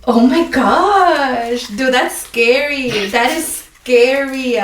Oh my gosh. Dude, that's scary. That is scary.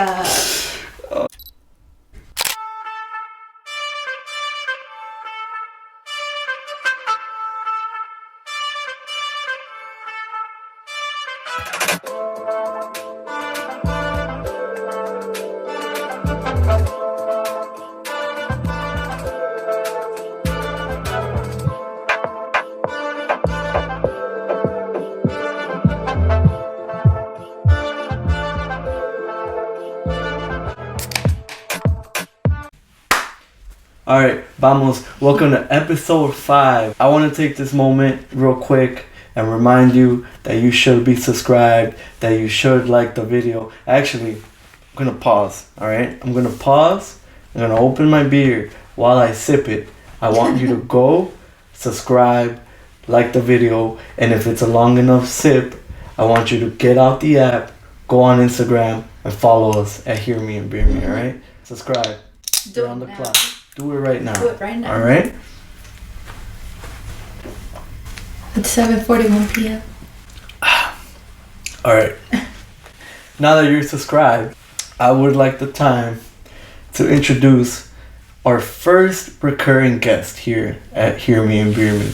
Alright, vamos. Welcome to episode 5. I want to take this moment real quick and remind you that you should be subscribed, that you should like the video. Actually, I'm going to pause, alright? I'm going to pause. I'm going to open my beer while I sip it. I want you to go, subscribe, like the video, and if it's a long enough sip, I want you to get out the app, go on Instagram, and follow us at Hear Me and Beer Me, alright? Subscribe. Do You're on the it now. clock. Do it right now. Do it right now. All right? It's 7:41 p.m. All right. Now that you're subscribed, I would like the time to introduce our first recurring guest here at Hear Me and Beer Me.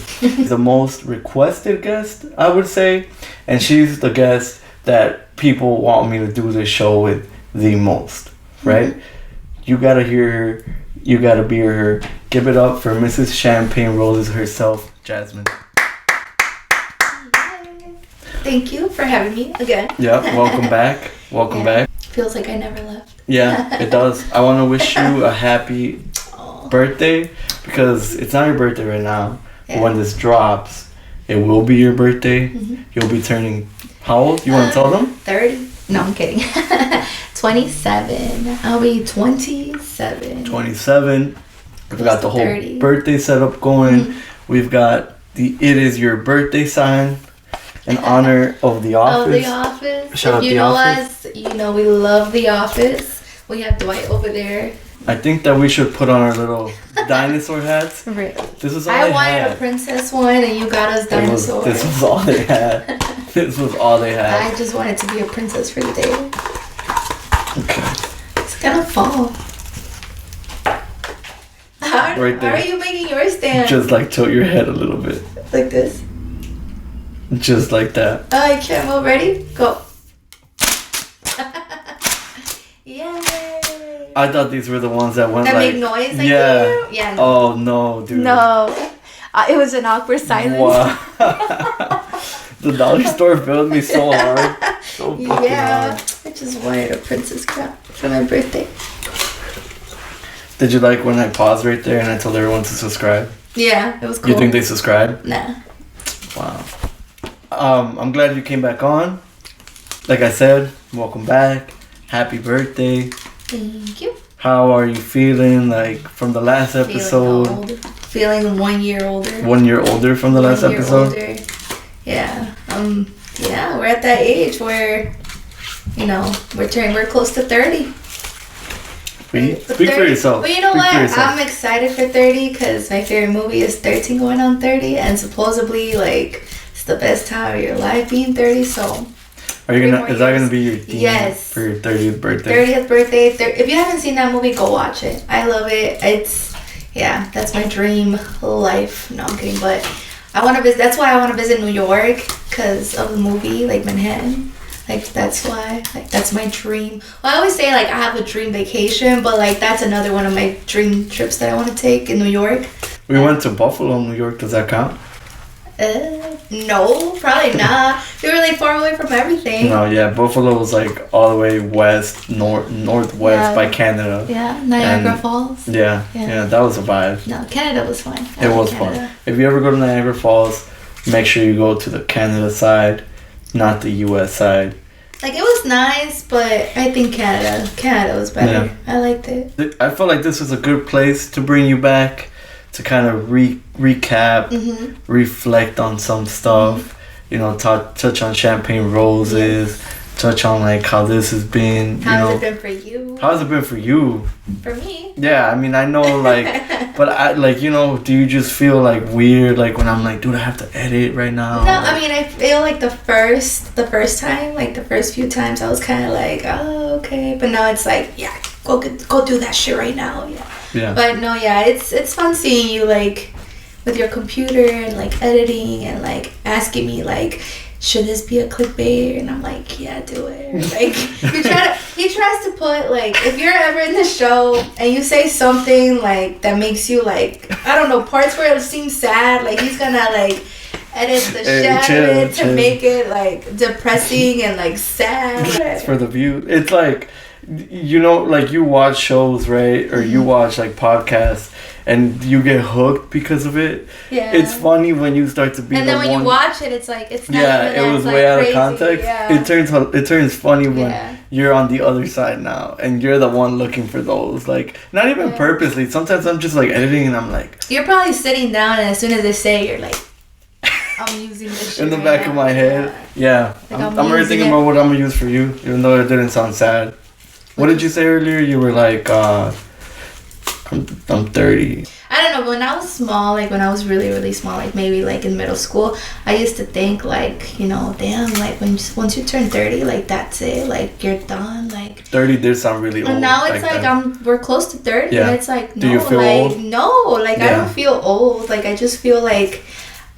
The most requested guest, I would say, and she's the guest that people want me to do this show with the most, right? You gotta hear her. You gotta beer her. Give it up for Mrs. Champagne Roses herself, Jasmine. Thank you for having me again. Yeah, welcome back. Welcome back. Feels like I never left. Yeah, it does. I want to wish you a happy birthday because it's not your birthday right now. Yeah. When this drops, it will be your birthday. You'll be turning how old? You want to tell them? 30. No, I'm kidding. 27. I'll be 27. 27. We've got the whole 30. birthday setup going. We've got the It Is Your Birthday sign in honor of The Office. Oh, The Office. Shout out if you The know Office. us, you know we love The Office. We have Dwight over there. I think that we should put on our little dinosaur hats. Really? This is all I they wanted had. a princess one and you got us dinosaurs. This was all they had. This was all they had. I just wanted to be a princess for the day. Okay. It's gonna fall. How Right there. are you making yours stand? Just like tilt your head a little bit. Like this. Just like that. Oh, I can't move. Ready? Go. Yay. I thought these were the ones that went That like... make noise like yeah. that? Yeah. No. Oh, no, dude. No. It was an awkward silence. Wow. The dollar store failed me so hard. So fucking Yeah. hard. I just wanted a princess crap for my birthday. Did you like when I paused right there and I told everyone to subscribe? Yeah, it was cool. You think they subscribed? Nah. Wow. I'm glad you came back on. Like I said, welcome back. Happy birthday. Thank you. How are you feeling? Like from the last episode? Feeling 1 year older. 1 year older from the last 1 year episode? older. Yeah. Yeah, we're at that age where, you know, we're close to 30. Speak for yourself. But you know Speak for what? yourself. I'm excited for 30 because my favorite movie is 13 going on 30, and supposedly like it's the best time of your life being 30. So Are you gonna? more Is that years. gonna be your theme Yes. for your 30th birthday? 30th birthday. If you haven't seen that movie, go watch it. I love it. Yeah, that's my dream life. No, I'm kidding, but I want to visit. That's why I want to visit New York because of the movie, like Manhattan. Like that's why. Like that's my dream. Well, I always say like I have a dream vacation, but like that's another one of my dream trips that I want to take in New York. We went to Buffalo, New York. Does that count? No, probably not. We were like far away from everything. No, yeah. Buffalo was like all the way west, northwest Yeah. by Canada. Yeah, Niagara And- Falls. Yeah, Yeah. yeah, that was a vibe. No, Canada was fun. I It like was Canada. fun. If you ever go to Niagara Falls, make sure you go to the Canada side, not the U.S. side. Like it was nice, but I think Canada was better. Yeah. I liked it. I felt like this was a good place to bring you back to kind of recap, reflect on some stuff. You know, touch on Champagne Roses, touch on like how this has been. How has it been for you? How has it been for you? For me? Yeah, I mean, I know, like, but I, like, you know, do you just feel like weird, like when I'm like, dude, I have to edit right now? No, I mean, I feel like the first time, like the first few times, I was kind of like, oh, okay, but now it's like, yeah, go do that shit right now, yeah. Yeah. But no, yeah, it's fun seeing you like with your computer and like editing and like asking me like, should this be a clickbait? And I'm like, yeah, do it. Like, he tries to put, like, if you're ever in the show and you say something, like, that makes you, like, I don't know, parts where it seems sad, like, he's gonna, like, edit the shit out of it to make it, like, depressing and, like, sad. It's for the view. It's like, you know, like, you watch shows, right? Or you watch, like, podcasts. And you get hooked because of it. Yeah. It's funny when you start to be. And then when you watch it, it's like it's not. Yeah, even it was like way out crazy. of context. Yeah. It turns funny when you're on the other side now, and you're the one looking for those. Like not even purposely. Sometimes I'm just like editing, and I'm like. You're probably sitting down, and as soon as they say, you're like, I'm using this shit in the back of my head. Yeah, like I'm already thinking about what I'm gonna use for you, even though it didn't sound sad. What did you say earlier? You were like, I'm 30. I don't know, when I was small, like when I was really, really small, like maybe like in middle school, I used to think like, you know, damn, like once you turn 30, like that's it, like you're done, like 30 did sound really old. And now it's like we're close to 30 and it's like, no, do you feel like old? No, like I don't feel old, like I just feel like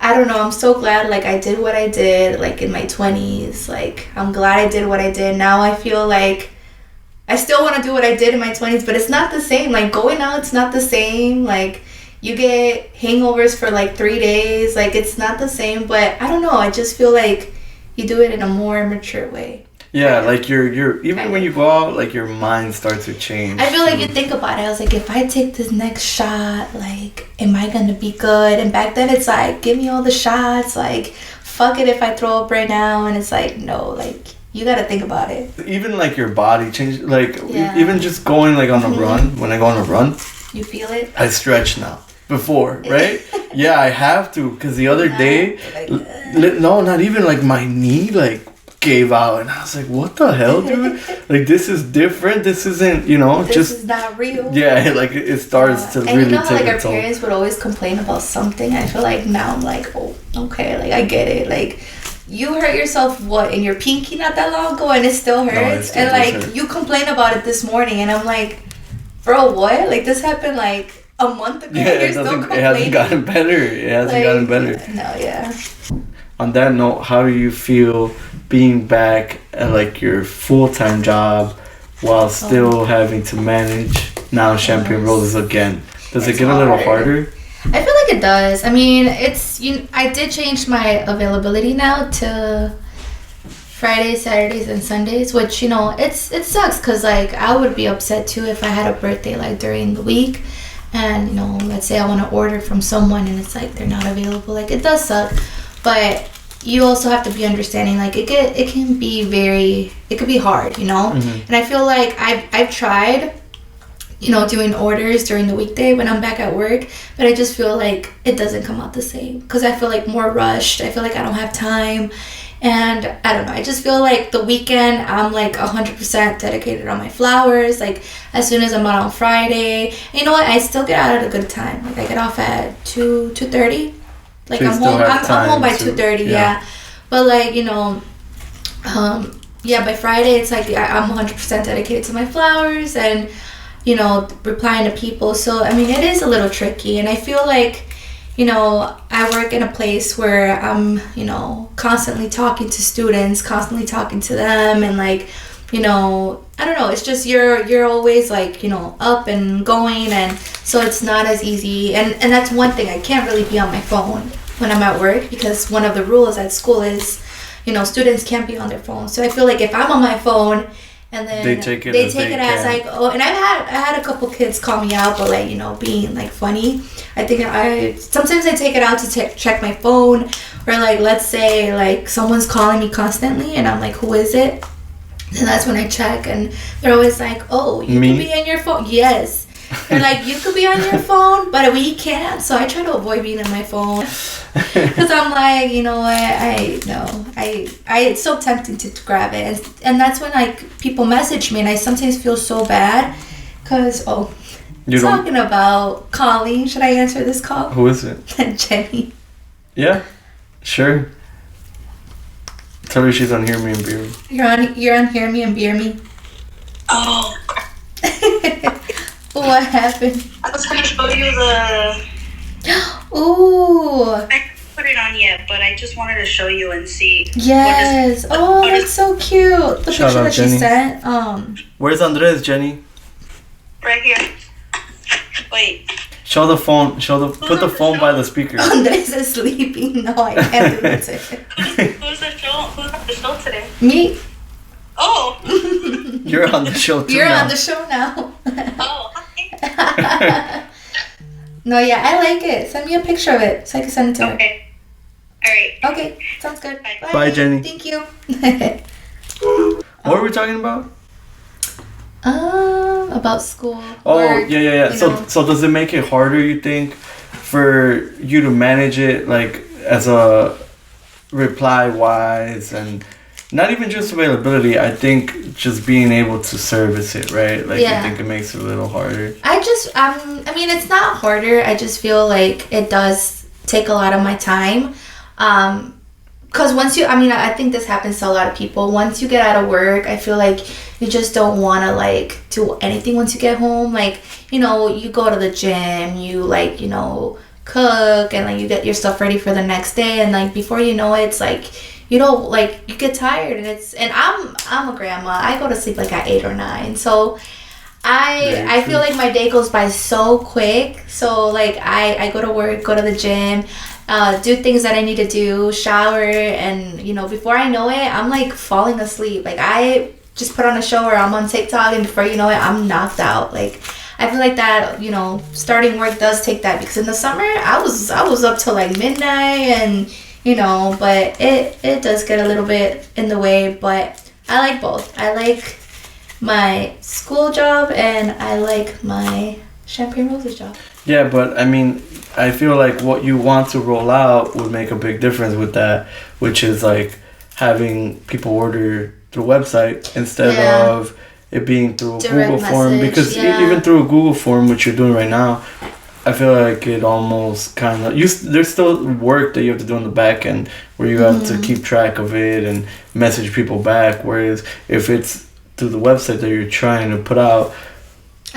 I don't know, I'm so glad like I did what I did like in my 20s, like I'm glad I did what I did. Now I feel like I still want to do what I did in my 20s, but it's not the same. Like, going out, it's not the same. Like, you get hangovers for, like, 3 days. Like, it's not the same. But, I don't know. I just feel like you do it in a more mature way. Yeah, like, you're even when you go out, like, your mind starts to change. I feel like you think about it. I was like, if I take this next shot, like, am I going to be good? And back then, it's like, give me all the shots. Like, fuck it if I throw up right now. And it's like, no, like... You gotta think about it. Even like your body changes, like even just going like on a run. When I go on a run, you feel it. I stretch now. Before, right? Yeah, I have to because the other day, no, not even like my knee like gave out, and I was like, "What the hell, dude? Like this is different. This isn't, you know, this is not real." Yeah, like it starts to and really you know, take like our a toll. parents would always complain about something. I feel like now I'm like, oh, okay, like I get it, like. You hurt yourself, what, in your pinky not that long ago, and it still hurts? No, it still and, like, hurt. You complain about it this morning, and I'm like, bro, what? Like, this happened, like, a month ago, and you're still complaining? It hasn't gotten better. It hasn't gotten better. No, yeah. On that note, how do you feel being back at, like, your full-time job while still having to manage now Champagne Roses again? Does it get a little harder? I feel like it does. I mean, I did change my availability now to Fridays, Saturdays, and Sundays, which, you know, it sucks because, like, I would be upset, too, if I had a birthday, like, during the week. And, you know, let's say I want to order from someone and it's, like, they're not available. Like, it does suck. But you also have to be understanding, like, it can be it could be hard, you know? Mm-hmm. And I feel like I've tried... you know, doing orders during the weekday when I'm back at work, but I just feel like it doesn't come out the same because I feel like more rushed. I feel like I don't have time, and I don't know. I just feel like the weekend I'm like 100% dedicated on my flowers. Like as soon as I'm out on Friday, and you know what? I still get out at a good time. Like I get off at 2:30. Like so I'm home by 2:30. Yeah, but like you know, by Friday it's like I'm 100% dedicated to my flowers and. You know, replying to people. So, I mean, it is a little tricky. And I feel like, you know, I work in a place where I'm, you know, constantly talking to students, constantly talking to them. And, like, you know, I don't know. It's just you're always, like, you know, up and going. And so it's not as easy. And that's one thing. I can't really be on my phone when I'm at work because one of the rules at school is, you know, students can't be on their phone. So I feel like if I'm on my phone... And then they take it as like, oh, and I had a couple kids call me out, but like, you know, being like funny. I think sometimes I take it out to check my phone, or like, let's say like someone's calling me constantly and I'm like, who is it? And that's when I check and they're always like, oh, you could be on your phone. Yes. They're like, you could be on your phone, but we can't. So I try to avoid being on my phone because I'm like, you know what? I it's so tempting to grab it, and that's when like people message me, and I sometimes feel so bad, cause You talking about Colleen. Should I answer this call? Who is it? Jenny. Yeah, sure. Tell her she's on Hear Me and Beer Me. You're on Hear Me and Beer Me. Oh. What happened? I was gonna show you the. Ooh. I haven't put it on yet, but I just wanted to show you and see. Yes. That's so cute. The Shout picture out that she Jenny. sent. Where's Andres, Jenny? Right here. Wait. Show the phone. Put the phone by the speaker. Andres is sleeping. No, I can't do it. Who's the show? Who's on the show today? Me. Oh. You're on the show too. You're now. on the show now. Oh. Hi. No, yeah, I like it. Send me a picture of it so I can send it to her. Okay. All right. Okay, sounds good. Bye. Bye, Jenny. Thank you. What were we talking about? About school. Oh, work, yeah. you So know. so does it make it harder, you think, for you to manage it, like as a reply wise, and not even just availability? I think just being able to service it, right? Like Yeah. I think it makes it a little harder. I mean, it's not harder. I just feel like it does take a lot of my time. Because once you, I think this happens to a lot of people. Once you get out of work, I feel like you just don't want to, like, do anything once you get home. Like, you know, you go to the gym, you, like, you know, cook, and, like, you get your stuff ready for the next day. And, like, before you know it, it's, like, you don't, like, you get tired. And I'm a grandma. I go to sleep, like, at 8 or 9. So I feel like my day goes by so quick. So, like, I go to work, go to the gym, do things that I need to do, shower, and, you know, before I know it, I'm, like, falling asleep. Like, I just put on a show or I'm on TikTok, and before you know it, I'm knocked out. Like, I feel like that, you know, starting work does take that, because in the summer, I was up till, like, midnight, and, you know, but it does get a little bit in the way, but I like both. I like my school job, and I like my Champagne Roses job. Yeah, but I mean, I feel like what you want to roll out would make a big difference with that, which is like having people order through website instead of it being through a Direct Google form. message, Because yeah. even through a Google form, which you're doing right now, I feel like it almost kind of there's still work that you have to do on the back end where you have to keep track of it and message people back. Whereas if it's through the website that you're trying to put out,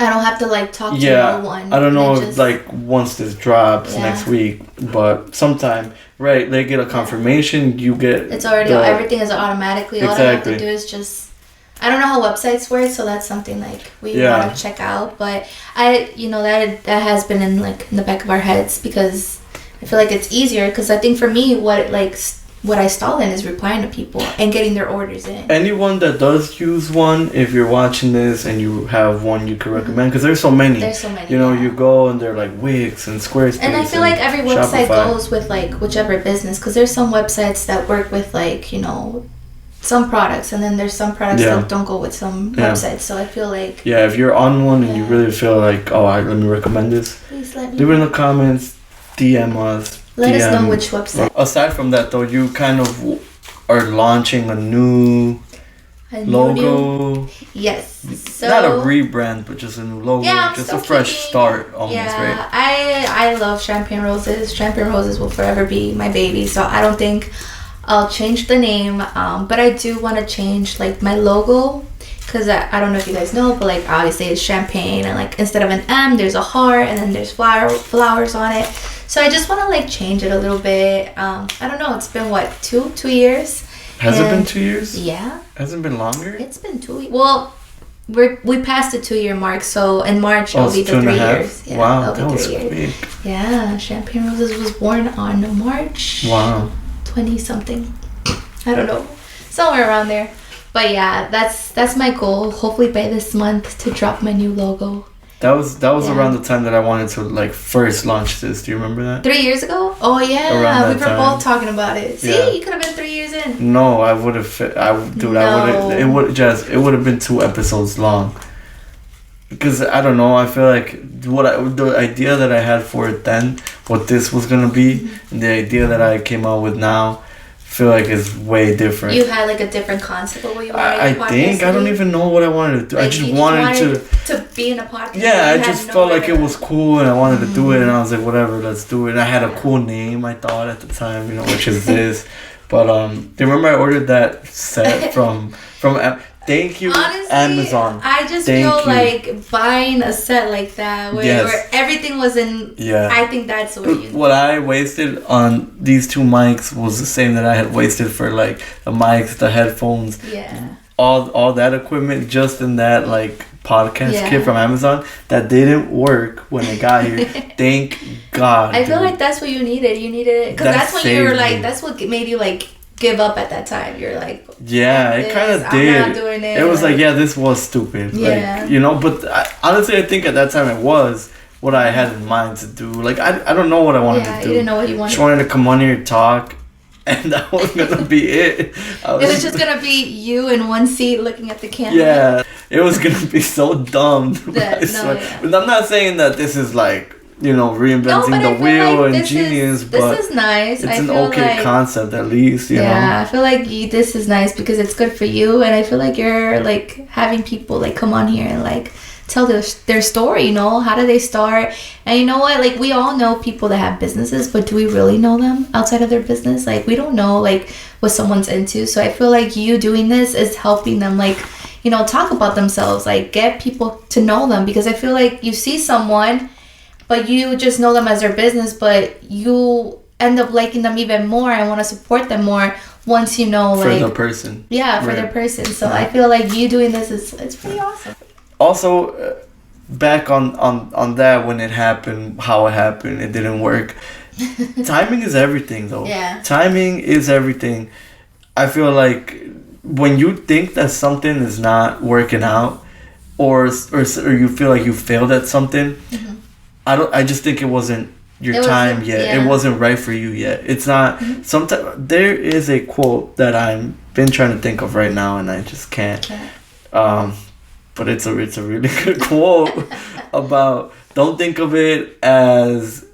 I don't have to, like, talk to no one. I don't know and if, just- like, once this drops next week, but sometime, right, they get a confirmation, you get... It's already, everything is automatically. All I have to Exactly. do is just, I don't know how websites work, so that's something, like, we want to check out. But that has been in, like, in the back of our heads, because I feel like it's easier, because I think for me, what I stall in is replying to people and getting their orders in. Anyone that does use one, if you're watching this and you have one you could recommend, because there's so many. There's so many. You know, yeah. you go and they're like Wix and Squarespace. And I feel like every website Shopify. goes with, like, whichever business, because there's some websites that work with, like, you know, some products, and then there's some products that don't go with some websites. So I feel like... Yeah, if you're on one and you really feel like, oh, let me recommend this, Please let me leave it in the comments, DM us. Let us know which website. Aside from that, though, you kind of are launching a new logo. Yes. So Not a rebrand, but just a new logo. Yeah, I'm just still a fresh keeping- start, almost, yeah, right? I love Champagne Roses. Champagne Roses will forever be my baby. So I don't think I'll change the name. But I do want to change, like, my logo. Because I don't know if you guys know, but, like, obviously it's champagne, and, like, instead of an M, there's a heart, and then there's flowers on it. So I just want to, like, change it a little bit. I don't know. It's been, what, two years? Has it been 2 years? Yeah. Hasn't it been longer? It's been 2 years. Well, we passed the 2 year mark, so in March it'll be it's the 2.5 years. Yeah, wow, it'll that be was 3 years. quick. Yeah, Champagne Roses was born on March. Wow. 20 something. I don't know. Somewhere around there. But yeah, that's my goal. Hopefully by this month to drop my new logo. That was around the time that I wanted to, like, first launch this. Do you remember that? 3 years ago? Oh yeah, Around we that were time. both talking about it. See, Yeah. you could have been 3 years in. No, I would have. I would have. It would have been 2 episodes long. Because I don't know. I feel like the idea that I had for it then, what this was gonna be, and the idea that I came out with now, feel like it's way different. You had like a different concept of what you wanted. I think I don't even know what I wanted to do. Like, I just you wanted to be in a podcast. Yeah, I just felt like it was cool, and I wanted to do it, and I was like, whatever, let's do it. And I had a cool name, I thought at the time, which is this. But do you remember I ordered that set from thank you, honestly, Amazon. I just feel like buying a set like that where everything was in. Yeah. I think that's what I wasted on these 2 mics was the same that I had wasted for like the mics, the headphones, all that equipment just in that like podcast kit from Amazon that didn't work when it got here. Thank God. I feel like that's what you needed. You needed it because that's when you were like, that's what made you like give up at that time. You're like, it kind of did. I'm not doing it. It was like, this was stupid. Yeah. Like, but honestly, I think at that time it was what I had in mind to do. Like, I don't know what I wanted to do. You didn't know what you wanted. Just wanted to come on here and talk, and that was gonna be it. It was just gonna be you in one seat looking at the camera. Yeah, it was gonna be so dumb. But I'm not saying that this is like, reinventing the wheel and genius, but this is nice. It's an okay concept at least, you know? I feel like this is nice because it's good for you, and I feel like you're like having people like come on here and like tell their story, how do they start? And you know what, like we all know people that have businesses, but do we really know them outside of their business? Like we don't know like what someone's into. So I feel like you doing this is helping them like, talk about themselves, like get people to know them, because I feel like you see someone but you just know them as their business, but you end up liking them even more and want to support them more once you know, like... For the person. Yeah, for their person. So I feel like you doing this it's pretty awesome. Also, back on that, when it happened, how it happened, it didn't work. Timing is everything, though. Yeah. Timing is everything. I feel like when you think that something is not working out, or you feel like you failed at something... Mm-hmm. I just think it wasn't your time yet. Yeah. It wasn't right for you yet. It's not. Mm-hmm. Sometimes there is a quote that I've been trying to think of right now, and I just can't. But it's a really good quote about, don't think of it as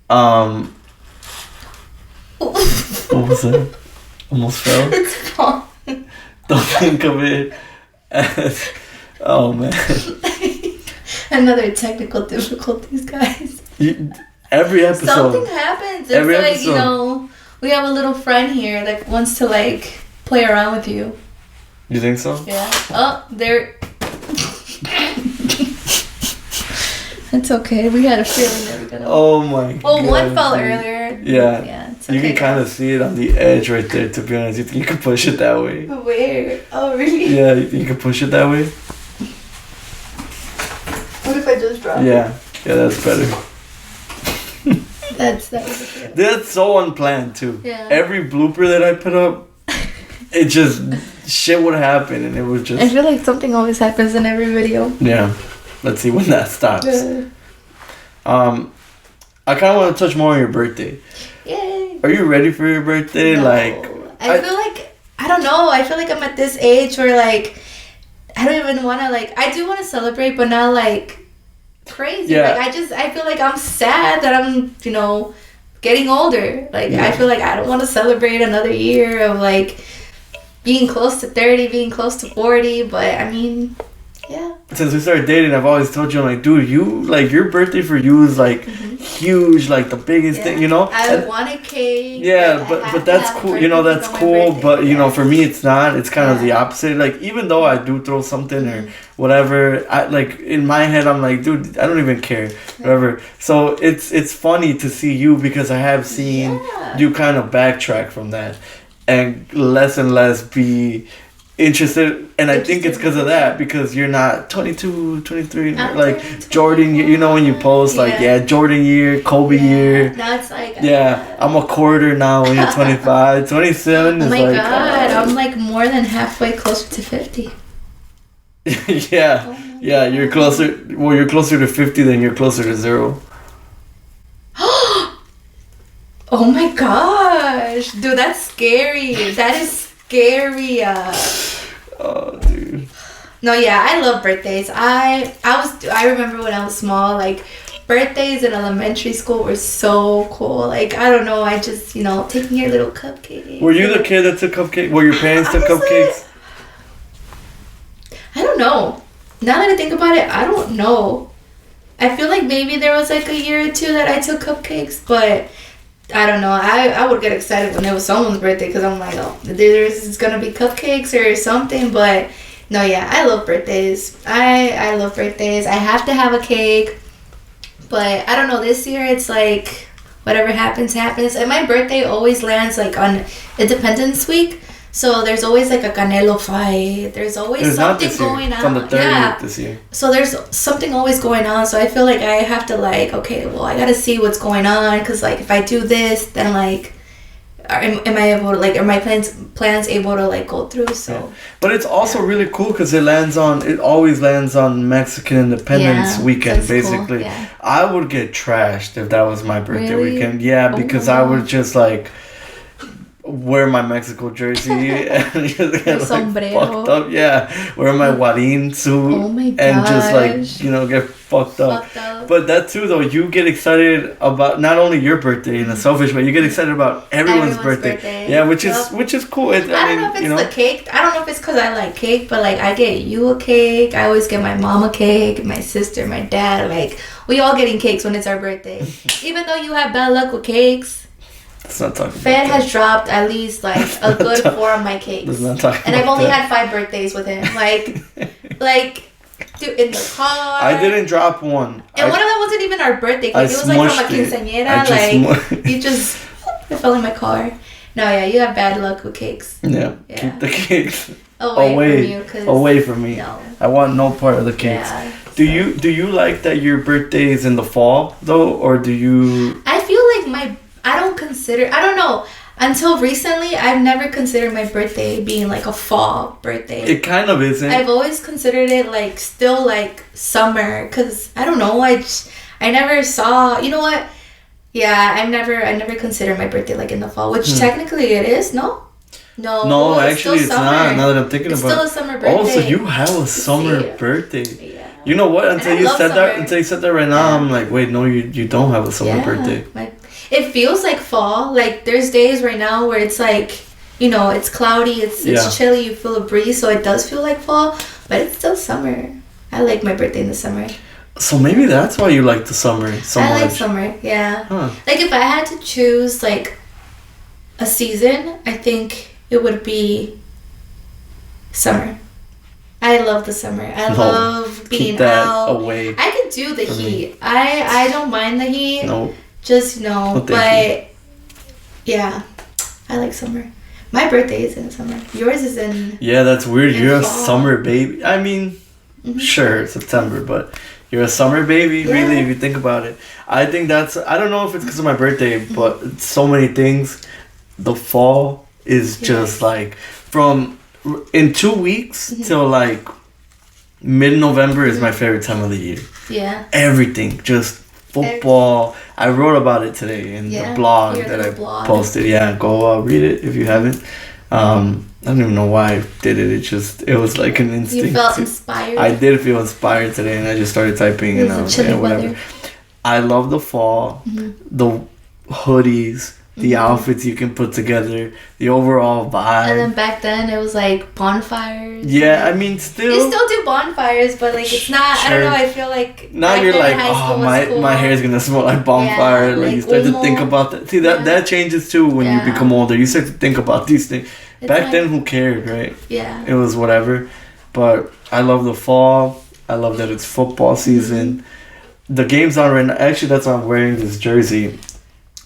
what was it? Almost fell. It's fine. Don't think of it as, oh man. Another technical difficulties, guys. Every episode. Something happens. It's like, episode. We have a little friend here that wants to, like, play around with you. You think so? Yeah. Oh, there. It's okay. We had a feeling that we were gonna... Oh, my God. Well, one fell earlier. Yeah. Yeah. It's okay. You can kind of see it on the edge right there, to be honest. You think you can push it that way? Where? Oh, really? Yeah, you think you can push it that way? What if I just drop it? Yeah, that's better. that was a feeling. That's so unplanned too. Yeah. Every blooper that I put up, it just shit would happen, and it was just. I feel like something always happens in every video. Yeah, let's see when that stops. Yeah. I kind of want to touch more on your birthday. Yay! Are you ready for your birthday? No. Like, I feel like I don't know. I feel like I'm at this age where like. I don't even want to, like, I do want to celebrate, but not, like, crazy. Yeah. Like, I feel like I'm sad that I'm, getting older. Like, I feel like I don't want to celebrate another year of, like, being close to 30, being close to 40, but, I mean, yeah. Since we started dating, I've always told you, I'm like, dude, your birthday for you is, like, huge, like, the biggest thing, I wanted cake. Yeah, but that's cool, that's cool, but, for me, it's not. It's kind of the opposite. Like, even though I do throw something or whatever, in my head, I'm like, dude, I don't even care, whatever. So, it's funny to see you, because I have seen you kind of backtrack from that and less be interested, and I think it's because of that, because you're not 22, 23, like 22, Jordan, when you post like Jordan year, Kobe year. Now it's like I'm a quarter now when you're 25, 27 is like, oh my God, I'm like more than halfway closer to 50. You're closer. Well, you're closer to 50 than you're closer to 0. Oh my gosh, dude, that's scary. That is scary. Oh, dude. No, yeah, I love birthdays. I remember when I was small, like birthdays in elementary school were so cool. Like, I don't know, I just, taking your little cupcake. Were you the kid that took cupcake? Were your parents took Honestly, cupcakes? I don't know. Now that I think about it, I don't know. I feel like maybe there was like a year or two that I took cupcakes, but I don't know. I would get excited when it was someone's birthday because I'm like, oh, there's gonna be cupcakes or something. But no, yeah, I love birthdays. I love birthdays. I have to have a cake, but I don't know. This year it's like whatever happens, happens. And my birthday always lands like on Independence Week. So there's always like a Canelo fight. There's always something going on. It's on the 30th this year. So there's something always going on. So I feel like I have to like, okay, well, I gotta see what's going on. Cause like if I do this, then like, am I able to like, are my plans able to like go through? So. Yeah. But it's also really cool because it always lands on Mexican Independence Weekend, basically. Cool. Yeah. I would get trashed if that was my birthday weekend. Yeah, because I would just like wear my Mexico jersey and just get sombrero. Fucked up. Yeah, wear my Guarin suit and just like get fucked up. But that too though, you get excited about not only your birthday in a selfish way, you get excited about everyone's birthday. Yeah, which is cool. I don't know if it's the cake. I don't know if it's because I like cake, but like I get you a cake. I always get my mom a cake, my sister, my dad. Like we all getting cakes when it's our birthday. Even though you have bad luck with cakes. Let's not talk about Fer has dropped at least like a good 4 of my cakes. Let's not talk and I've only had 5 birthdays with him. Like dude, in the car. I didn't drop one. And one of them wasn't even our birthday cake. It was like from a quinceañera. It fell in my car. No, yeah, you have bad luck with cakes. Yeah. Keep the cakes away from me. No. I want no part of the cakes. Yeah, do you like that your birthday is in the fall though, or do you? I feel like I don't know. Until recently, I've never considered my birthday being like a fall birthday. It kind of isn't. I've always considered it like still like summer because I don't know. I never saw. You know what? Yeah, I never considered my birthday like in the fall, which technically it is. No, actually it's not. Now that I'm thinking about it, it's still a summer birthday. Also, you have a summer birthday. Yeah. You know what? Until you said that right now, Yeah. I'm like, wait, no, you don't have a summer birthday. It feels like fall. Like there's days right now where it's like, it's cloudy, it's chilly, you feel a breeze, so it does feel like fall, but it's still summer. I like my birthday in the summer. So maybe that's why you like the summer so much. I like summer, yeah. Huh. Like if I had to choose like a season, I think it would be summer. I love the summer. I love being keep that out. Away. I can do the heat. I don't mind the heat. No. Just but yeah, I like summer. My birthday is in summer. Yours is in. Yeah, that's weird. You're fall. a summer baby. I mean, sure, September, but you're a summer baby, really, if you think about it. I think I don't know if it's because of my birthday, but so many things. The fall is just like in 2 weeks till like mid-November is my favorite time of the year. Yeah. Everything, just football. I wrote about it today in the blog that I posted. Yeah, go read it if you haven't. I don't even know why I did it. It was like an instinct. You felt inspired? I did feel inspired today, and I just started typing. It was chilly weather. I love the fall, the hoodies, the outfits you can put together, the overall vibe. And then back then it was like bonfires. Yeah, I mean still. They still do bonfires, but like it's not. Sure. I don't know. I feel like now you're like, oh my hair's gonna smell like bonfire. Like you start to think about that. See that changes too when you become older. You start to think about these things. Back then, who cared, right? Yeah. It was whatever. But I love the fall. I love that it's football season. The game's on right now. Actually, that's why I'm wearing this jersey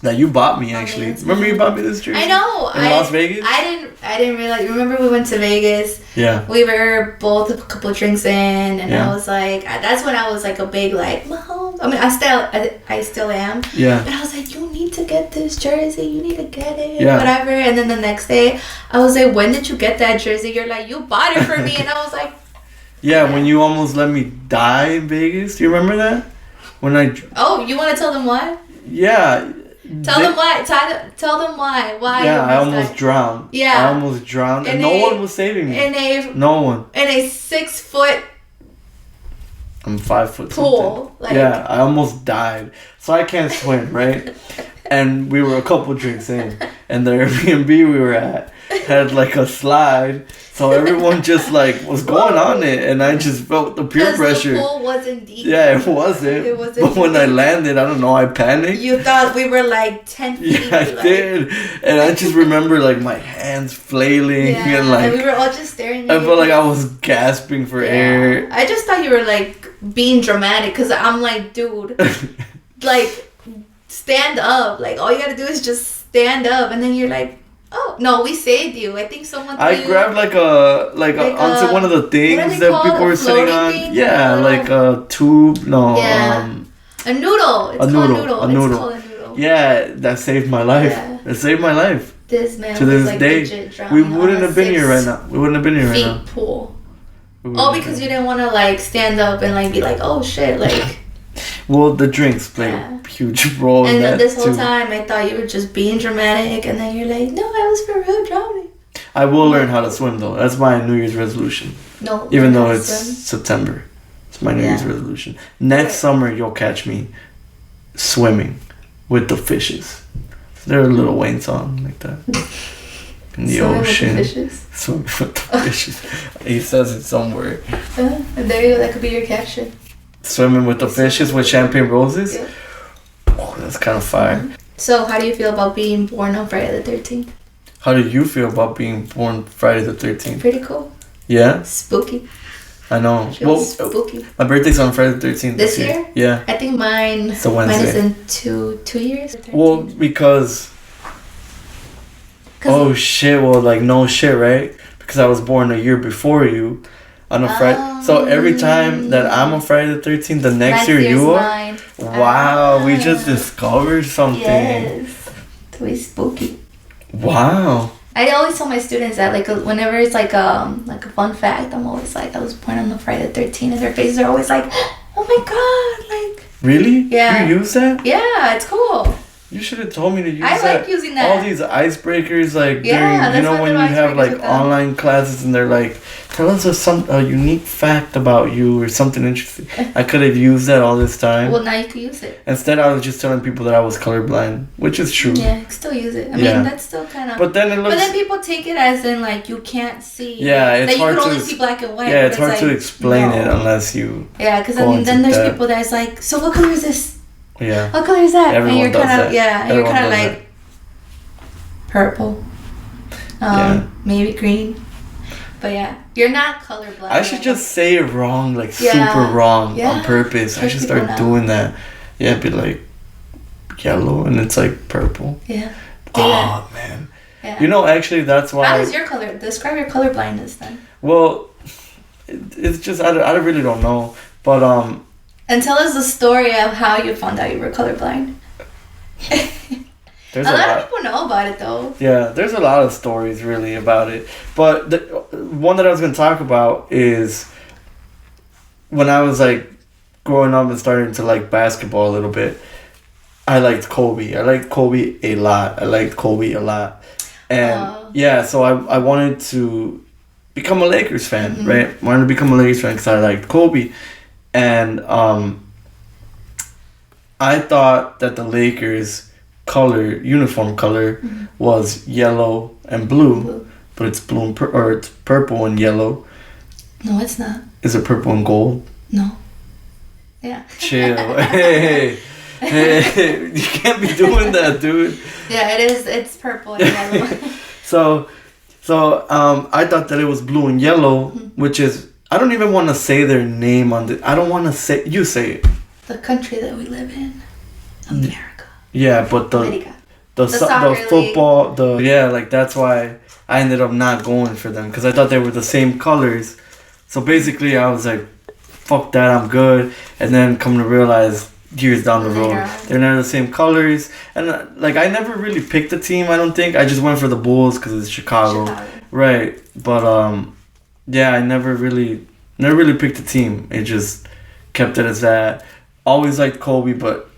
that you bought me. Actually, remember you bought me this jersey? I know. In Las Vegas. I didn't realize. Remember we went to Vegas? Yeah. We were both a couple of drinks in, and I was like, that's when I was like a big like, Mahomes. I mean, I still am. Yeah. But I was like, you need to get this jersey. You need to get it. Yeah. Whatever. And then the next day, I was like, when did you get that jersey? You're like, you bought it for me, and I was like. Yeah, when you almost let me die in Vegas. Do you remember that? When I. Oh, you want to tell them why? Yeah. Tell them why. Tell them why. Why? Yeah, I almost drowned. Yeah. I almost drowned, and no one was saving me. No one. In a 6 foot I'm 5 foot Pool, something. like- Yeah, I almost died. So I can't swim, right? And we were a couple drinks in, and the Airbnb we were at had like a slide, so everyone just like was going on it, and I just felt the peer 'Cause pressure. the pool wasn't deep. Yeah, it wasn't. It wasn't But when I deep. landed, I don't know, I panicked. You thought we were like 10 feet. Yeah, I like, did, and I just remember like my hands flailing Yeah, and like we were all just staring I at felt you. like I was gasping for air. I just thought you were like being dramatic because I'm like, dude, like stand up. Like all you gotta do is just stand up, and then you're like, oh no, we saved you. I think someone. I threw grabbed like onto one of the things they that called? people A were sitting floating on. thing? Yeah, A like a tube. No. Yeah. a noodle. It's a called noodle, a It's noodle. called a noodle. Yeah, that saved my life. Yeah. It saved my life. This man To was this like day, legit drowning we on wouldn't a have been here 6 right now. We wouldn't have been here right feet now. pool. We wouldn't Oh, have because been. you didn't want to like stand up and like be like, oh shit, like. Well, the drinks played Yeah. a huge role in And that this whole too. time, I thought you were just being dramatic, and then you're like, no, I was for real drowning. I will learn how to swim though. That's my New Year's resolution. No. Even learn though how to it's swim. September. It's my New Yeah. Year's resolution. Next Right. summer, you'll catch me swimming with the fishes. They're a Lil Wayne song like that. In the Swimming with the ocean. fishes. Swimming with the fishes. He says it somewhere. And there you go. That could be your caption. Swimming with the fishes with champagne roses. Yeah. Oh, that's kind of fire. So, how do you feel about being born on Friday the 13th? How do you feel about being born Friday the 13th? Pretty cool. Yeah, Spooky. I know. Feels Well, spooky. my birthday's on Friday the 13th This year? Yeah. I think mine. It's a Mine is Wednesday. in two years. Well, because 'Cause- oh shit! Well, like no shit, right? Because I was born a year before you, on a Friday. So every time that I'm on Friday the 13th, the next year year's you are. mine. Wow, we just Ah. discovered something. Yes. It's way spooky. Wow. I always tell my students that like whenever it's like a fun fact, I'm always like I was born on the Friday the 13th, and their faces are always like, oh my god, like Really? Yeah. You use that? yeah, it's cool. You should have told me to use I that. like using that. All these icebreakers, like Yeah, during, you that's know, what when the you have icebreakers like with them. online classes and they're like, tell us a unique fact about you or something interesting. I could have used that all this time. Well, now you can use it. Instead, I was just telling people that I was colorblind, which is true. Yeah, you can still use it. I Yeah. mean, that's still kind of. But then it But looks. then people take it as in like you can't see. Yeah, it's that you hard can to only ex- see black and white. yeah, but it's hard to like, explain no. it unless you. Yeah, because go then into there's depth. people that's like, so what color is this? Yeah. What color is that? Everyone and you're does kind of that. yeah, and Everyone you're kind of does like purple, Yeah. maybe green, but yeah, you're not colorblind. I should just say it wrong, like Yeah. super wrong Yeah. on purpose. I Push should people start now. doing that. Yeah, be like yellow and it's like purple. yeah. Do that. Oh man. Yeah. You know, actually, that's why. How does your color describe your color blindness then? Well, it's just I really don't know, but And tell us the story of how you found out you were colorblind. there's A lot of people know about it though. Yeah, there's a lot of stories really about it. But the one that I was going to talk about is when I was like growing up and starting to like basketball a little bit. I liked Kobe. I liked Kobe a lot. And Oh. yeah, so I wanted to become a Lakers fan, Mhm. right? Wanted to become a Lakers fan because I liked Kobe. And I thought that the Lakers uniform color Mhm. was yellow and blue, Blue. but it's blue and or it's purple and yellow. No, it's not. Is it purple and gold? No. Yeah. Chill. Hey, hey, you can't be doing that, dude. Yeah, it is. It's purple and yellow. So I thought that it was blue and yellow, Mhm. which is I don't even want to say their name on the. I don't want to say. You say it. The country that we live in, America. Yeah, but America. the soccer league. football like that's why I ended up not going for them because I thought they were the same colors. So basically, I was like, "Fuck that, I'm good." And then come to realize years down the road, Later on. they're not the same colors. And like I never really picked a team. I don't think I just went for the Bulls because it's Chicago, right? But yeah, I never really picked a team. It just kept it as that. Always liked Kobe, but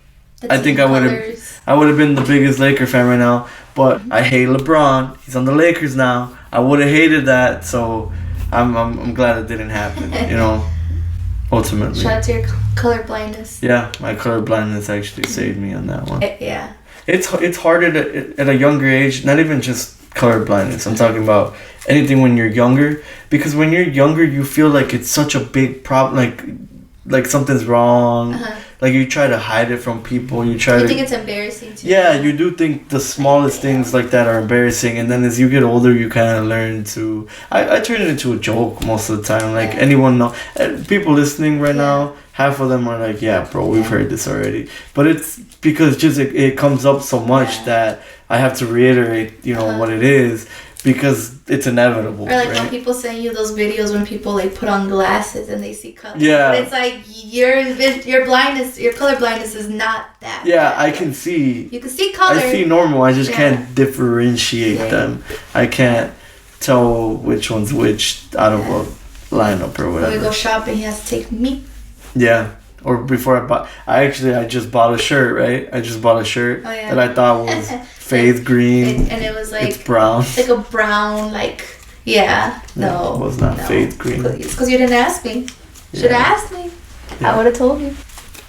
The I think team I would've- colors. I would have been the biggest Laker fan right now, but I hate LeBron. He's on the Lakers now. I would have hated that, so I'm glad it didn't happen. You know. ultimately. Shout out to your color blindness. Yeah, my colorblindness actually saved me on that one. Yeah. It's harder at a younger age, not even just colorblindness. I'm talking about anything when you're younger, because when you're younger you feel like it's such a big problem, like something's wrong. Like you try to hide it from people. You think it's embarrassing too. Yeah, you do think the smallest things like that are embarrassing, and then as you get older you kind of learn to I turn it into a joke most of the time. Like anyone know, people listening right now, half of them are like, yeah bro, we've heard this already, but it's because just it comes up so much that I have to reiterate what it is, because it's inevitable. Or like when people send you those videos when people like put on glasses and they see color. Yeah. But it's like your blindness, your color blindness is not that. Yeah, bad. I can see. You can see color. I see normal. I just can't differentiate them. I can't tell which one's which out of a lineup or whatever. When we go shopping, he has to take me. Yeah. Or before I just bought a shirt, right? I just bought a shirt that I thought was faith green. And it was like... It's brown. Like a brown, like... Yeah. No. It was not faith green. It's because you didn't ask me. Should have asked me. Yeah. I would have told you.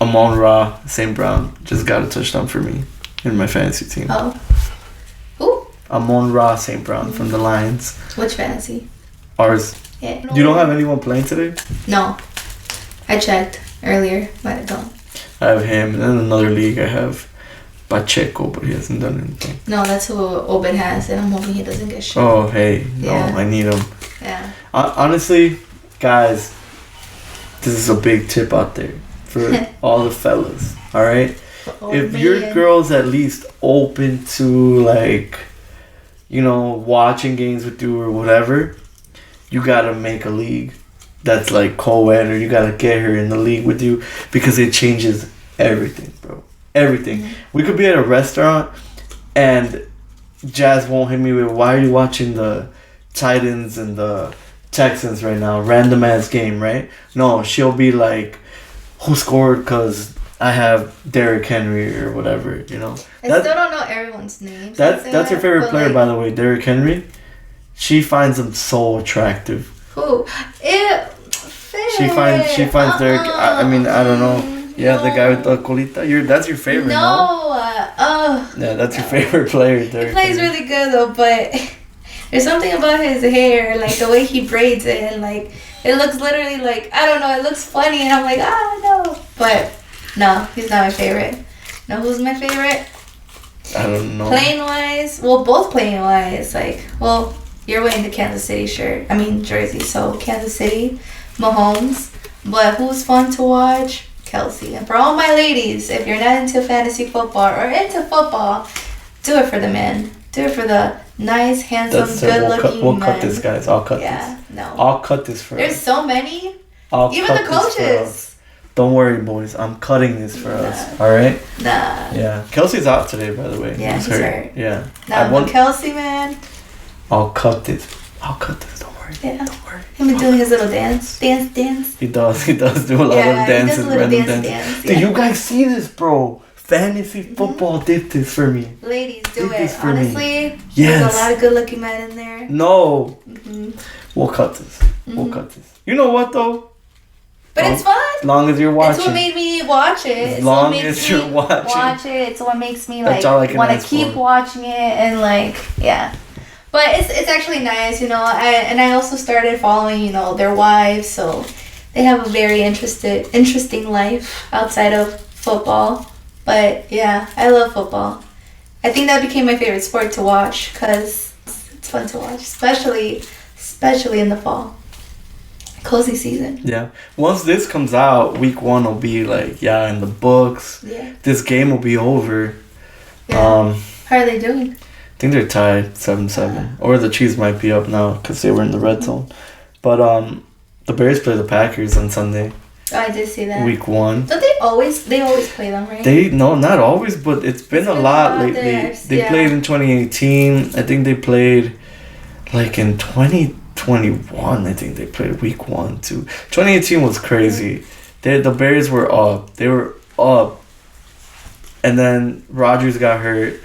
Amon-Ra, St. Brown, just got a touchdown for me in my fantasy team. Oh. Who? Amon-Ra, St. Brown from the Lions. Which fantasy? Ours. Yeah. You don't have anyone playing today? No. I checked earlier, but I don't. I have him, and in another league I have Pacheco, but he hasn't done anything. No, that's who Obed has, and I'm hoping he doesn't get shit. Oh, hey. No, I need him. Yeah. Honestly, guys, this is a big tip out there for all the fellas, alright? If your girl's at least open to, like, watching games with you or whatever, you gotta make a league that's like co-ed, or you gotta get her in the league with you, because it changes everything, bro. Everything. We could be at a restaurant and Jazz won't hit me with, why are you watching the Titans and the Texans right now? Random ass game, right? No, she'll be like, who scored? Because I have Derrick Henry or whatever, I still don't know everyone's names. That's her favorite player, by the way, Derrick Henry. She finds him so attractive. Who? She finds Derrick. I mean, I don't know. Yeah, the guy with the colita. That's your favorite. No. Yeah, that's your favorite player. Derrick he plays Henry. really good though, but there's something about his hair, like the way he braids it, and like it looks literally like, I don't know, it looks funny, and I'm like, no. But no, he's not my favorite. Know who's my favorite? I don't know. Playing wise, both playing wise. Like, you're wearing the Kansas City jersey, so Kansas City, Mahomes. But who's fun to watch? Kelsey. And for all my ladies, if you're not into fantasy football or into football, do it for the men. Do it for the nice, handsome, good-looking We'll men. cut this, guys. I'll cut this. Yeah, no. I'll cut this for There's us. so many. Even cut the coaches. Don't worry, boys. I'm cutting this for us. All right? Nah. Yeah. Kelsey's out today, by the way. Yeah, he's hurt. Yeah. Nah, Kelsey, man. I'll cut this. Don't worry. Yeah. Don't worry. Him doing his little dance. Dance. He does do a lot of dances, random dances. Yeah. Do you guys see this, bro? Fantasy football did this for me. Ladies, do Did it. this for me. Honestly, Yes. there's a lot of good-looking men in there. No. We'll cut this. We'll cut this. You know what, though? But it's fun. As long as you're watching. It's what made me watch it. As long as you're watching. Watch it. It's what makes me That's all I like can want to ask keep for. watching it and like But it's actually nice, and I also started following their wives, so they have a very interesting life outside of football. But yeah, I love football. I think that became my favorite sport to watch because it's fun to watch, especially in the fall. Cozy season. Yeah. Once this comes out, week 1 will be like, in the books. Yeah. This game will be over. Yeah. How are they doing? I think they're tied 7-7. Or the Chiefs might be up now because they were in the red zone. But the Bears play the Packers on Sunday. Oh, I did see that. Week 1. Don't they always play them, right? Not always, but it's been a lot lately. They played in 2018. I think they played like in 2021. I think they played week 1 too. 2018 was crazy. The Bears were up. They were up. And then Rodgers got hurt,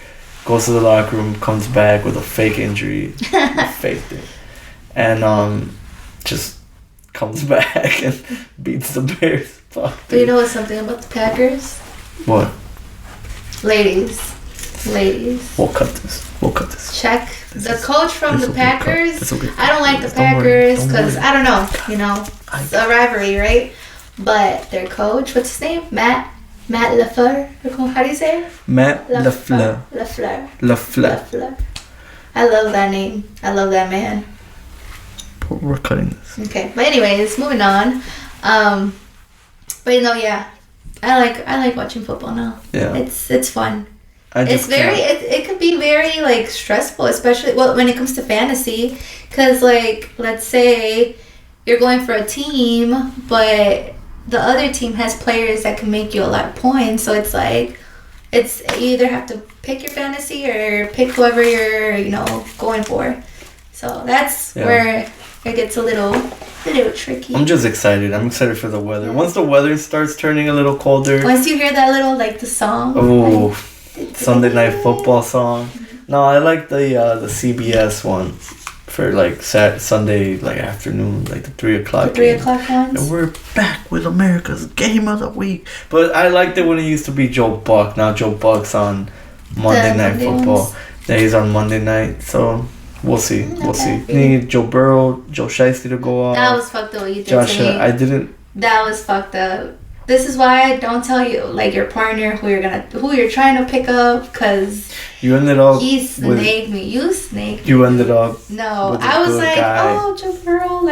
goes to the locker room, comes back with a fake injury. Faked it. And just comes back and beats the Bears. Fuck. But you know what's something about the Packers? What? Ladies. We'll cut this. Check. The coach from the Packers. Okay. I don't like the Don't worry, Packers because I don't know. You know, it's a rivalry, right? But their coach, what's his name? Matt LaFleur. How do you say it? Matt LaFleur. LaFleur. I love that name. I love that man. We're cutting this. Okay, but anyways, moving on. But you know, yeah, I like watching football now. Yeah, it's fun. It could be very like stressful, especially when it comes to fantasy, because like let's say you're going for a team, but the other team has players that can make you a lot of points, so it's like you either have to pick your fantasy or pick whoever you're going for. So that's where it gets a little tricky. I'm just excited. I'm excited for the weather. Yeah. Once the weather starts turning a little colder. Once you hear that little the song. Oh, Sunday Night Football song. No, I like the CBS one for Sunday afternoon, the 3 o'clock. The 3 o'clock ones. And we're back with America's Game of the Week. But I liked it when it used to be Joe Buck. Now Joe Buck's on Monday Night Football. Yeah, he's on Monday night. So we'll see. We'll see. Need Joe Burrow, Joe Shiesty to go off. That was fucked up what you did Josh, to me. I didn't. That was fucked up. This is why I don't tell you your partner who you're trying to pick up, because you ended up. He snaked me. You snaked me. You ended up. No, I was like, guy. Oh, Joe Burrow,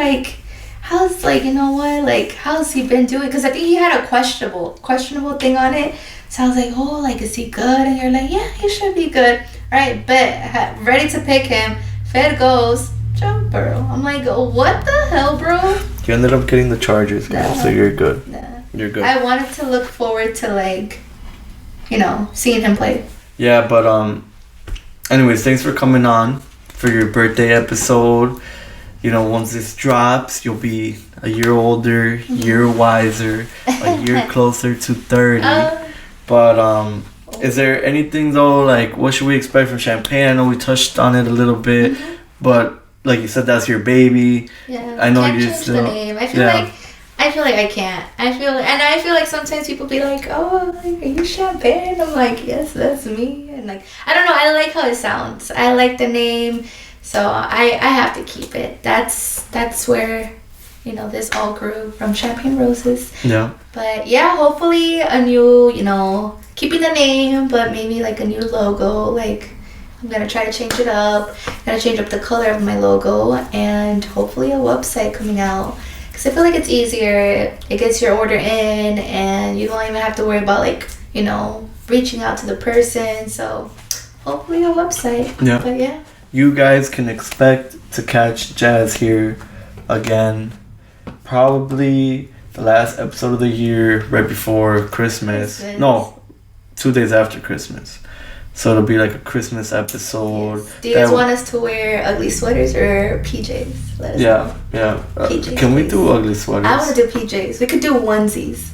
how's how's he been doing? Because I think he had a questionable thing on it. So I was like, oh, is he good? And you're like, yeah, he should be good. All right, bet, ready to pick him. Fed goes Joe Burrow. I'm like, oh, what the hell, bro? You ended up getting the Chargers, girl, so you're good. Nah. You're good. I wanted to look forward to seeing him play. Yeah, but anyways, thanks for coming on for your birthday episode. Once this drops, you'll be a year older, year wiser, a year closer to 30. But is there anything though, what should we expect from Champagne? I know we touched on it a little bit, but like you said, that's your baby. Yeah. I know you still. The name. I feel like I can't. I feel like sometimes people be like, "Oh, are you Champagne?" I'm like, "Yes, that's me." And I don't know. I like how it sounds. I like the name, so I have to keep it. That's where this all grew, from Champagne Roses. Yeah. But yeah, hopefully a new, keeping the name, but maybe a new logo. I'm gonna try to change it up. Gonna change up the color of my logo, and hopefully a website coming out. Cause I feel like it's easier. It gets your order in, and you don't even have to worry about reaching out to the person. So hopefully a website. Yeah. But yeah. You guys can expect to catch Jazz here again, probably the last episode of the year, right before Christmas. No, 2 days after Christmas. So it'll be a Christmas episode. Yes. Do you guys want us to wear ugly sweaters or PJs? Let us know. Yeah. PJs, can we do ugly sweaters? I want to do PJs. We could do onesies.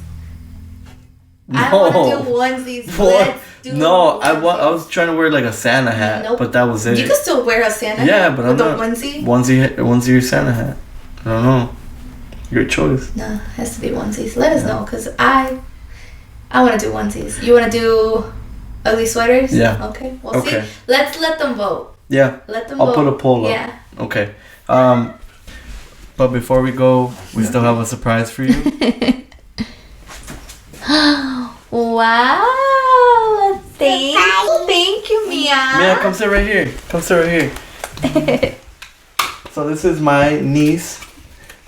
No. I want to do onesies. What? No, onesies. I was trying to wear a Santa hat, Nope. but that was it. You can still wear a Santa hat. Yeah, but I'm not. With a onesie? Onesie or Santa hat. I don't know. Your choice. No, it has to be onesies. Let us know, because I want to do onesies. You want to do ugly sweaters? Yeah. Okay. We'll see. Let's let them vote. Yeah. Let them I'll vote. put a poll up. Yeah. Okay. But before we go, we still have a surprise for you. Wow. Thank you, Mia. Mia, come sit right here. So this is my niece,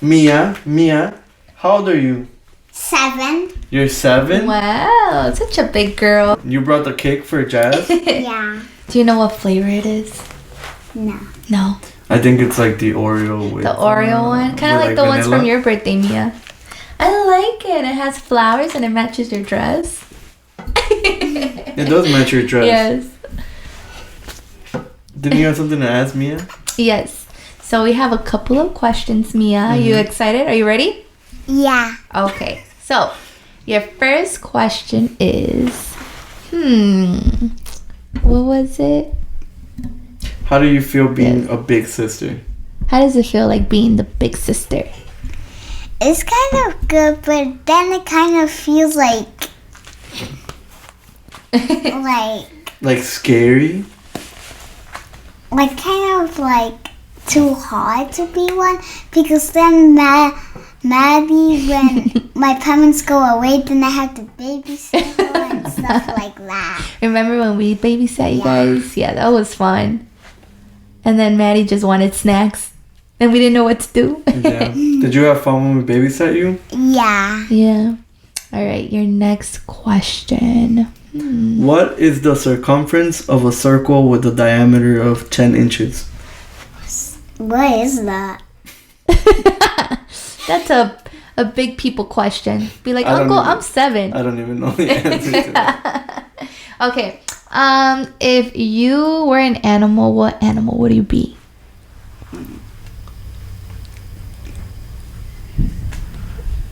Mia. Mia, how old are you? 7. You're 7? Wow, such a big girl. You brought the cake for Jazz? Yeah. Do you know what flavor it is? No. No. I think it's the Oreo with... The Oreo one? Kind of like the ones from your birthday, Mia. I like it. It has flowers and it matches your dress. It does match your dress. Yes. Didn't you have something to ask Mia? Yes. So we have a couple of questions, Mia. Are you excited? Are you ready? Yeah. Okay. So your first question is, what was it? How do you feel being a big sister? How does it feel like being the big sister? It's kind of good, but then it kind of feels like Like scary? like kind of like too hard to be one, because then Maddie, when my parents go away, then I have to babysit her and stuff like that. Remember when we babysat you guys? Yeah, that was fun. And then Maddie just wanted snacks, and we didn't know what to do. Yeah. Did you have fun when we babysat you? Yeah. Yeah. All right, your next question. What is the circumference of a circle with a diameter of 10 inches? What is that? That's a big people question. Be like, I don't Uncle, even- I'm 7. I don't even know the answer to that. Okay. If you were an animal, what animal would you be?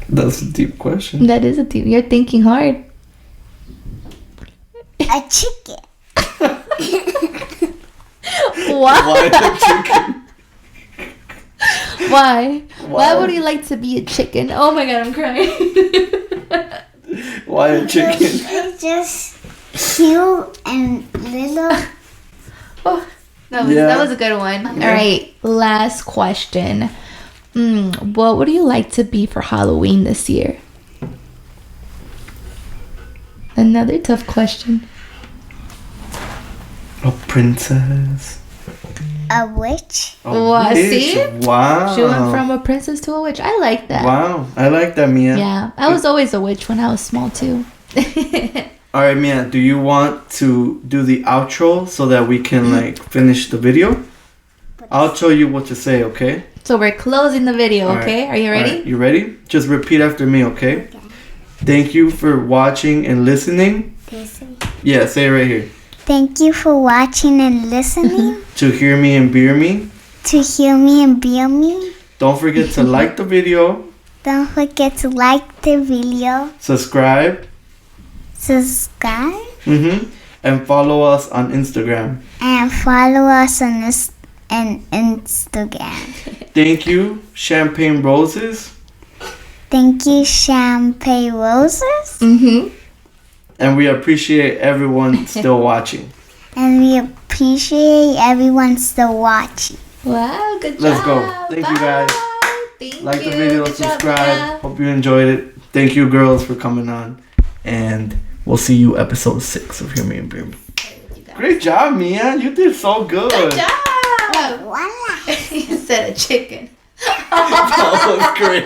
That's a deep question. That is a deep. You're thinking hard. A chicken. Why? Why a chicken? Why? Why Why? would you like to be a chicken? Oh my god, I'm crying. Why a chicken? It's just cute and little. Oh, that Yeah. was a good one. Yeah. All right, last question. What would you like to be for Halloween this year? Another tough question. A princess. A witch. A Wow, witch. see? Wow. She went from a princess to a witch. I like that. Wow. I like that, Mia. Yeah, I was always a witch when I was small too. All right, Mia. Do you want to do the outro so that we can like finish the video? I'll tell you what to say, okay? So we're closing the video, All right. okay? Are you All ready? right, you ready? Just repeat after me, okay? Thank you for watching and listening. Yeah, say it right here. Thank you for watching and listening. To hear me and beer me. To hear me and be me. Don't forget to like the video, Don't forget to like the video, subscribe, subscribe, and follow us on Instagram. and follow us on Instagram. Thank you, Champagne Roses, Thank you, Champagne Roses. Mm-hmm. and we appreciate everyone still watching. And we appreciate everyone still watching. Wow, good job. Let's go. Thank you, guys. Thank Like the you. video, Good job, subscribe. Mia. Hope you enjoyed it. Thank you, girls, for coming on. And we'll see you episode 6 of Hear Me and Beer Me. Great job, Mia. You did so good. Good job. Voila. You said a chicken. That was great.